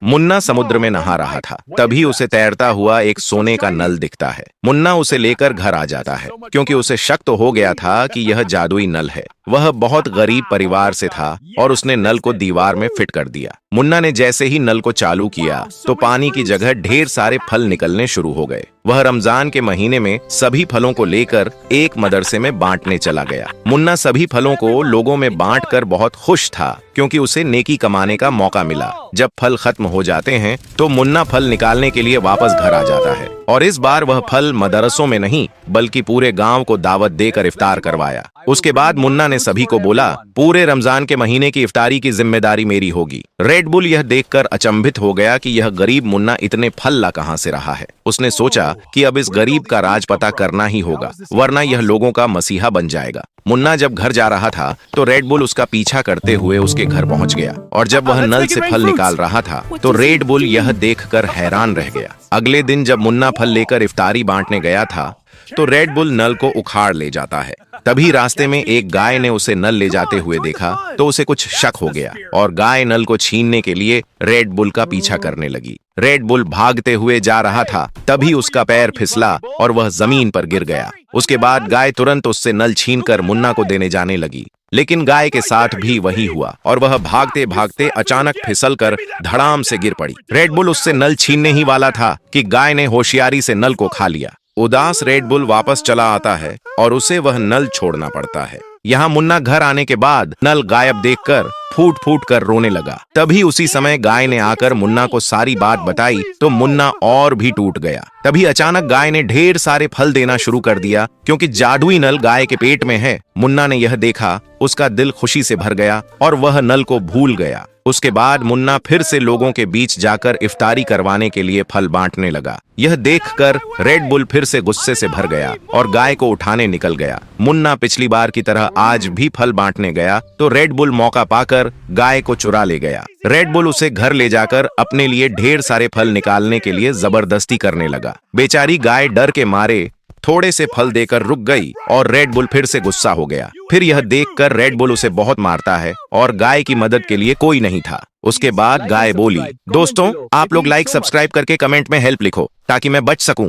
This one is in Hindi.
मुन्ना समुद्र में नहा रहा था। तभी उसे तैरता हुआ एक सोने का नल दिखता है। मुन्ना उसे लेकर घर आ जाता है क्योंकि उसे शक तो हो गया था कि यह जादुई नल है। वह बहुत गरीब परिवार से था और उसने नल को दीवार में फिट कर दिया। मुन्ना ने जैसे ही नल को चालू किया तो पानी की जगह ढेर सारे फल निकलने शुरू हो गए। वह रमजान के महीने में सभी फलों को लेकर एक मदरसे में बांटने चला गया। मुन्ना सभी फलों को लोगों में बांटकर बहुत खुश था क्योंकि उसे नेकी कमाने का मौका मिला। जब फल खत्म हो जाते हैं तो मुन्ना फल निकालने के लिए वापस घर आ जाता है और इस बार वह फल मदरसों में नहीं बल्कि पूरे गांव को दावत देकर इफ्तार करवाया। उसके बाद मुन्ना ने सभी को बोला, पूरे रमजान के महीने की इफ्तारी की जिम्मेदारी मेरी होगी। रेड बुल यह देखकर अचंभित हो गया कि यह गरीब मुन्ना इतने फल ला कहां से रहा है। उसने सोचा कि अब इस गरीब का राज पता करना ही होगा वरना यह लोगों का मसीहा बन जाएगा। मुन्ना जब घर जा रहा था तो रेड बुल उसका पीछा करते हुए उसके घर पहुंच गया और जब वह नल से फल निकाल रहा था तो रेड बुल यह देखकर हैरान रह गया। अगले दिन जब मुन्ना फल लेकर इफ्तारी बांटने गया था तो रेड बुल नल को उखाड़ ले जाता है। तभी रास्ते में एक गाय ने उसे नल ले जाते हुए देखा तो उसे कुछ शक हो गया और गाय नल को छीनने के लिए रेड बुल का पीछा करने लगी। रेड बुल भागते हुए जा रहा था तभी उसका पैर फिसला और वह जमीन पर गिर गया। उसके बाद गाय तुरंत उससे नल छीनकर मुन्ना को देने जाने लगी, लेकिन गाय के साथ भी वही हुआ और वह भागते भागते अचानक फिसलकर धड़ाम से गिर पड़ी। रेड बुल उससे नल छीनने ही वाला था कि गाय ने होशियारी से नल को खा लिया। उदास रेड बुल वापस चला आता है और उसे वह नल छोड़ना पड़ता है। यहाँ मुन्ना घर आने के बाद नल गायब देखकर फूट फूट कर रोने लगा। तभी उसी समय गाय ने आकर मुन्ना को सारी बात बताई तो मुन्ना और भी टूट गया। तभी अचानक गाय ने ढेर सारे फल देना शुरू कर दिया क्योंकि जादुई नल गाय के पेट में है। मुन्ना ने यह देखा, उसका दिल खुशी से भर गया और वह नल को भूल गया। उसके बाद मुन्ना फिर से लोगों के बीच जाकर इफ्तारी करवाने के लिए फल बांटने लगा। यह देखकर रेड बुल फिर से गुस्से से भर गया और गाय को उठाने निकल गया। मुन्ना पिछली बार की तरह आज भी फल बांटने गया तो रेड बुल मौका पाकर गाय को चुरा ले गया। रेड बुल उसे घर ले जाकर अपने लिए ढेर सारे फल निकालने के लिए जबरदस्ती करने लगा। बेचारी गाय डर के मारे थोड़े से फल देकर रुक गई और रेड बुल फिर से गुस्सा हो गया। फिर यह देखकर रेड बुल उसे बहुत मारता है और गाय की मदद के लिए कोई नहीं था। उसके बाद गाय बोली, दोस्तों आप लोग लाइक सब्सक्राइब करके कमेंट में हेल्प लिखो ताकि मैं बच सकूं।